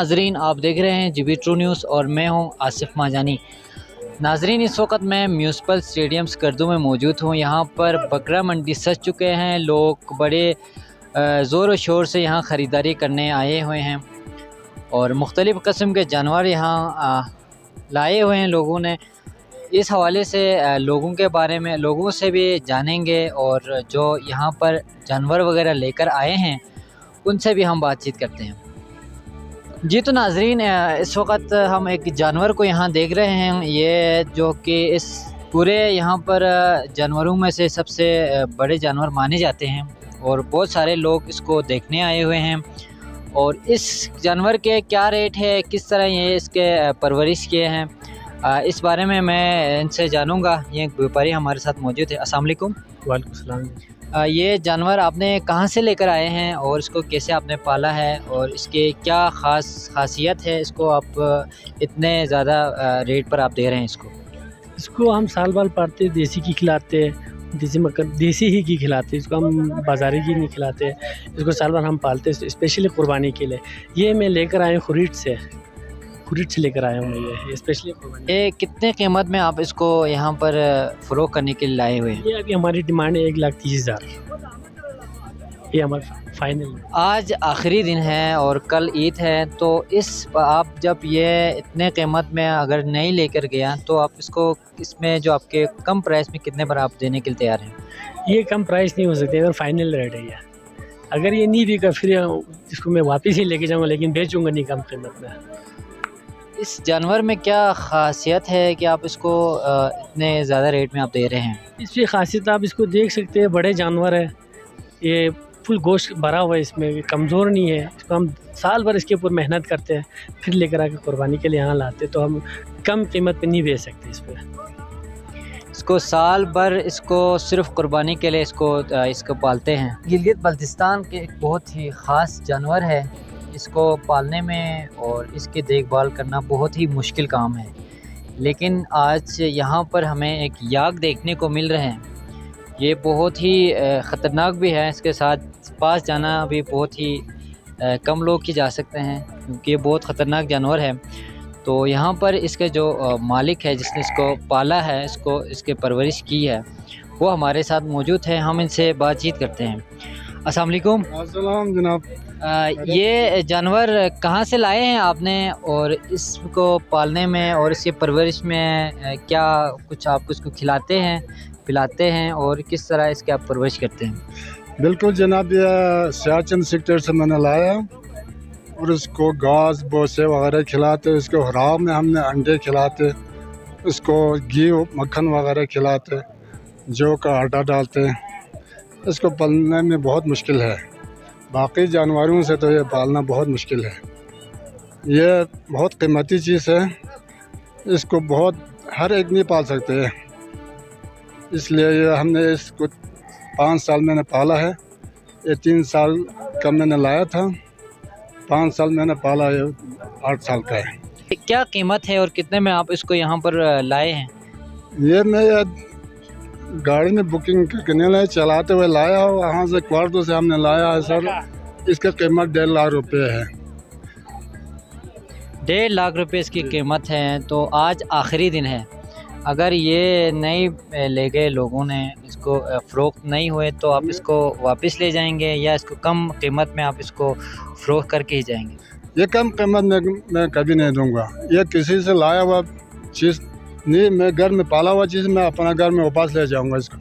नाजरीन, आप देख रहे हैं GB ट्रू न्यूज़ और मैं हूं आसिफ माजानी। नाजरीन, इस वक्त मैं म्यूनसिपल स्टेडियम स्कर्दू में मौजूद हूं। यहां पर बकरा मंडी सज चुके हैं। लोग बड़े ज़ोर व शोर से यहां ख़रीदारी करने आए हुए हैं और मुख्तलिफ़ किस्म के जानवर यहां लाए हुए हैं लोगों ने। इस हवाले से लोगों के बारे में लोगों से भी जानेंगे और जो यहाँ पर जानवर वगैरह लेकर आए हैं उनसे भी हम बातचीत करते हैं। जी तो नाजरीन, इस वक्त हम एक जानवर को यहाँ देख रहे हैं, ये जो कि इस पूरे यहाँ पर जानवरों में से सबसे बड़े जानवर माने जाते हैं और बहुत सारे लोग इसको देखने आए हुए हैं। और इस जानवर के क्या रेट है, किस तरह ये इसके परवरिश किए हैं, इस बारे में मैं इनसे जानूँगा। ये एक व्यापारी हमारे साथ मौजूद है। अस्सलाम वालेकुम। वालेकुम सलाम। ये जानवर आपने कहाँ से लेकर आए हैं और इसको कैसे आपने पाला है और इसके क्या खासियत है, इसको आप इतने ज़्यादा रेट पर आप दे रहे हैं इसको हम साल भर पालते, देसी की खिलाते हैं, देसी ही की खिलाते हैं। इसको हम बाज़ारी की नहीं खिलाते। इसको साल भर हम पालते हैं स्पेशली कुर्बानी के लिए। ये मैं लेकर आया हूँ खुरीट से लेकर आया हूँ ये स्पेशली कुर्बानी। ये कितने कीमत में आप इसको यहाँ पर फ़रोख्त करने के लिए लाए हुए हैं? ये अभी हमारी डिमांड है 1,30,000। ये हमारा फाइनल। आज आखिरी दिन है और कल ईद है, तो आप जब ये इतने कीमत में अगर नहीं लेकर गया तो आप इसको इसमें जो आपके कम प्राइस में कितने पर आप देने के लिए तैयार हैं? ये कम प्राइस नहीं हो सकते, अगर फाइनल रेट है ये। अगर ये नहीं बिका फिर इसको मैं वापस ही लेके जाऊँगा, लेकिन बेचूँगा नहीं कम कीमत में। इस जानवर में क्या खासियत है कि आप इसको इतने ज़्यादा रेट में आप दे रहे हैं? इसकी खासियत आप इसको देख सकते हैं, बड़े जानवर है, ये फुल गोश्त भरा हुआ है, इसमें कमज़ोर नहीं है। इसको हम साल भर इसके ऊपर मेहनत करते हैं, फिर लेकर आके कुर्बानी के लिए यहाँ लाते, तो हम कम कीमत पे नहीं बेच सकते इस पर। इसको साल भर इसको सिर्फ कुर्बानी के लिए इसको पालते हैं। गिलगित बल्तिस्तान के एक बहुत ही ख़ास जानवर है। इसको पालने में और इसकी देखभाल करना बहुत ही मुश्किल काम है, लेकिन आज यहाँ पर हमें एक याक देखने को मिल रहे हैं। ये बहुत ही ख़तरनाक भी है। इसके साथ पास जाना भी बहुत ही कम लोग ही जा सकते हैं क्योंकि ये बहुत ख़तरनाक जानवर है। तो यहाँ पर इसके जो मालिक है जिसने इसको पाला है, इसके परवरिश की है, वो हमारे साथ मौजूद है। हम इनसे बातचीत करते हैं। अस्सलाम वालेकुम। अस्सलाम जनाब। ये जानवर कहाँ से लाए हैं आपने और इसको पालने में और इसकी परवरिश में क्या कुछ आप इसको खिलाते हैं, पिलाते हैं और किस तरह इसकी आप परवरिश करते हैं? बिल्कुल जनाब, ये सियाचिन सेक्टर से मैंने लाया और इसको घास भूसे वगैरह खिलाते, इसको हराम में हमने अंडे खिलाते, इसको घी मक्खन वगैरह खिलाते, जौ का आटा डालते। इसको पालने में बहुत मुश्किल है, बाकी जानवरों से तो ये पालना बहुत मुश्किल है। ये बहुत कीमती चीज़ है, इसको बहुत हर एक नहीं पाल सकते हैं, इसलिए ये हमने इसको 5 साल मैंने पाला है। ये 3 साल का मैंने लाया था, 5 साल मैंने पाला, ये 8 साल का है। क्या कीमत है और कितने में आप इसको यहाँ पर लाए हैं? ये मैं गाड़ी में बुकिंग करने लाए, चलाते हुए लाया हो, वहाँ से क्वार्टो से हमने लाया है सर। इसका कीमत 1.5 लाख रुपये है। 1.5 लाख रुपये इसकी कीमत है। तो आज आखिरी दिन है, अगर ये नहीं ले गए लोगों ने, इसको फ़रोख्त नहीं हुए, तो आप इसको वापस ले जाएंगे या इसको कम कीमत में आप इसको फ़रोख्त करके ही जाएंगे? ये कम कीमत में मैं कभी नहीं दूंगा। ये किसी से लाया हुआ चीज़ नहीं, मैं घर में पाला हुआ चीज़ मैं अपना घर में वापस ले जाऊंगा, इसको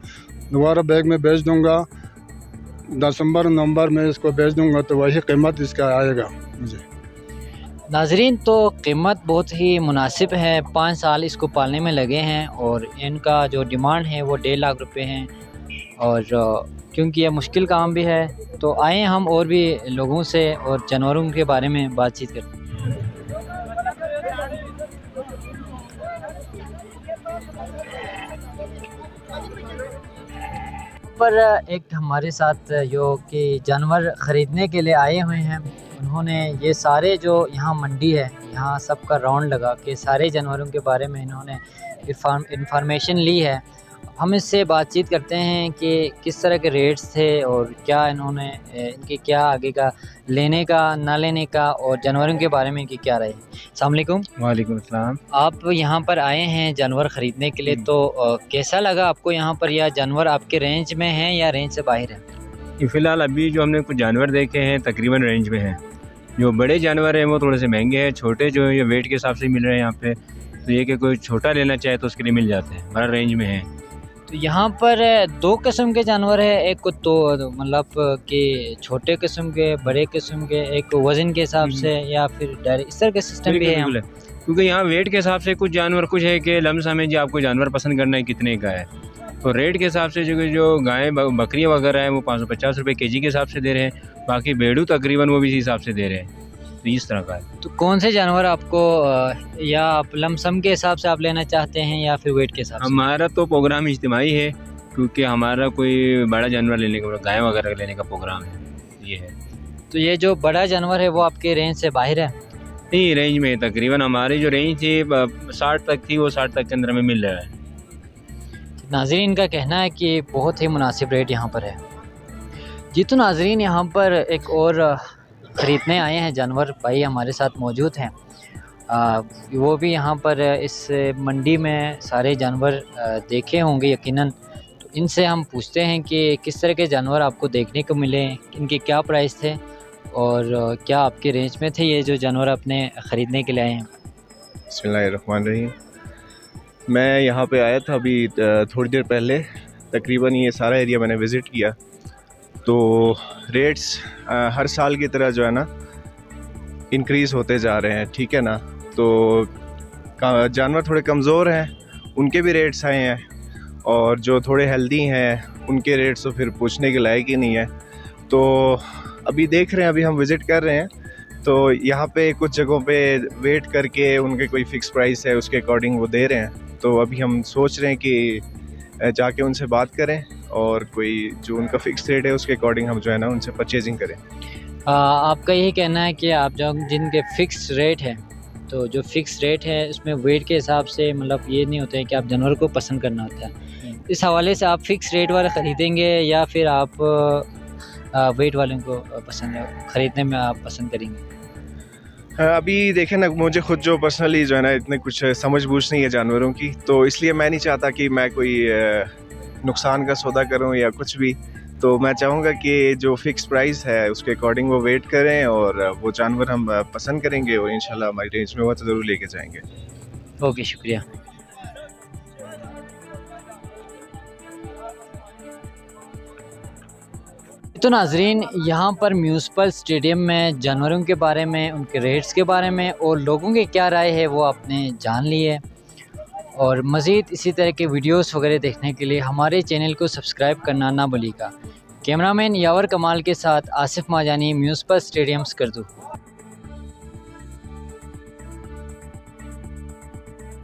दोबारा बैग में बेच दूंगा। दिसंबर नवंबर में इसको बेच दूंगा तो वही कीमत इसका आएगा मुझे। नाजरीन, तो कीमत बहुत ही मुनासिब है। 5 साल इसको पालने में लगे हैं और इनका जो डिमांड है वो 1.5 लाख रुपये हैं। और क्योंकि यह मुश्किल काम भी है, तो आए हम और भी लोगों से और जानवरों के बारे में बातचीत करते हैं। पर एक हमारे साथ जो कि जानवर ख़रीदने के लिए आए हुए हैं, उन्होंने ये सारे जो यहाँ मंडी है, यहाँ सबका राउंड लगा के सारे जानवरों के बारे में इन्होंने इंफॉर्मेशन ली है हम इससे बातचीत करते हैं कि किस तरह के रेट्स थे और क्या इन्होंने इनके क्या आगे का लेने का ना लेने का और जानवरों के बारे में इनकी क्या राय है। अस्सलाम वालेकुम। वालेकुम अस्सलाम। आप यहाँ पर आए हैं जानवर ख़रीदने के लिए, तो कैसा लगा आपको यहाँ पर? या जानवर आपके रेंज में हैं या रेंज से बाहर हैं? फ़िलहाल अभी जो हमने कुछ जानवर देखे हैं तकरीबन रेंज में हैं। जो बड़े जानवर हैं वो थोड़े से महंगे हैं, छोटे जो है ये वेट के हिसाब से मिल रहे हैं यहाँ पे। तो ये कि कोई छोटा लेना चाहे तो उसके लिए मिल जाते हैं, बड़ा रेंज में है। तो यहाँ पर 2 किस्म के जानवर है, एक को तो मतलब कि छोटे किस्म के, बड़े किस्म के, एक वज़न के हिसाब से या फिर डायरेक्ट इस तरह का सिस्टम भी है यहाँ? क्योंकि यहाँ वेट के हिसाब से कुछ जानवर कुछ है कि लमसम है जी आपको जानवर पसंद करना है कितने का है, तो रेट के हिसाब से जो गाय बकरियाँ वगैरह हैं वो 550 रुपये kg के हिसाब से दे रहे हैं। बाकी भेड़ू तकरीबन वो भी इसी हिसाब से दे रहे हैं। तो इस तरह का है। तो कौन से जानवर आपको या आप लमसम के हिसाब से आप लेना चाहते हैं या फिर वेट के हिसाब से? हमारा तो प्रोग्राम इज्तिमाई है, क्योंकि हमारा कोई बड़ा जानवर लेने का, गाय वगैरह लेने का प्रोग्राम है, ये है। तो ये जो बड़ा जानवर है वो आपके रेंज से बाहर है? नहीं, रेंज में तकरीबन हमारी जो रेंज थी 60 तक थी, वो 60 तक के अंदर में मिल रहा है। नाज़रीन का कहना है कि बहुत ही मुनासिब रेट यहाँ पर है जी। तो नाज़रीन यहाँ पर एक और ख़रीदने आए हैं जानवर भाई हमारे साथ मौजूद हैं। वो भी यहाँ पर इस मंडी में सारे जानवर देखे होंगे यकीनन। तो इनसे हम पूछते हैं कि किस तरह के जानवर आपको देखने को मिले, इनके क्या प्राइस थे और क्या आपके रेंज में थे ये जो जानवर आपने ख़रीदने के लिए आए हैं। बिस्मिल्लाहिर्रहमानिर्रहीम। मैं यहाँ पे आया था अभी थोड़ी देर पहले, तकरीबन ये सारा एरिया मैंने विज़िट किया। तो रेट्स हर साल की तरह जो है ना इंक्रीज़ होते जा रहे हैं, ठीक है ना। तो जानवर थोड़े कमज़ोर हैं उनके भी रेट्स आए हैं, और जो थोड़े हेल्दी हैं उनके रेट्स तो फिर पूछने के लायक ही नहीं है। तो अभी देख रहे हैं, अभी हम विज़िट कर रहे हैं, तो यहाँ पे कुछ जगहों पे वेट करके उनके कोई फ़िक्स प्राइस है उसके अकॉर्डिंग वो दे रहे हैं। तो अभी हम सोच रहे हैं कि जाके उनसे बात करें और कोई जो उनका फ़िक्स रेट है उसके अकॉर्डिंग हम जो है ना उनसे परचेजिंग करें। आपका यही कहना है कि आप जो जिनके फ़िक्स रेट है, तो जो फ़िक्स रेट है उसमें वेट के हिसाब से, मतलब ये नहीं होता है कि आप जानवर को पसंद करना होता है। इस हवाले से आप फ़िक्स रेट वाले ख़रीदेंगे या फिर आप वेट वालों को पसंद ख़रीदने में आप पसंद करेंगे? अभी देखें ना, मुझे खुद जो पर्सनली जो है ना इतने कुछ समझ बूझ नहीं है जानवरों की, तो इसलिए मैं नहीं चाहता कि मैं कोई नुकसान का सौदा करूं या कुछ भी। तो मैं चाहूँगा कि जो फ़िक्स प्राइस है उसके अकॉर्डिंग वो वेट करें और वो जानवर हम पसंद करेंगे और इंशाल्लाह हमारी रेंज में वो तो ज़रूर लेके जाएंगे। ओके, शुक्रिया। तो नाजरीन, यहाँ पर म्यूनसिपल स्टेडियम में जानवरों के बारे में, उनके रेट्स के बारे में और लोगों की क्या राय है वो आपने जान ली है। और मज़ीद इसी तरह के वीडियोस वगैरह देखने के लिए हमारे चैनल को सब्सक्राइब करना ना भूलिएगा। कैमरामैन यावर कमाल के साथ आसिफ माजानी, म्यूनसिपल स्टेडियम स्कर्दू।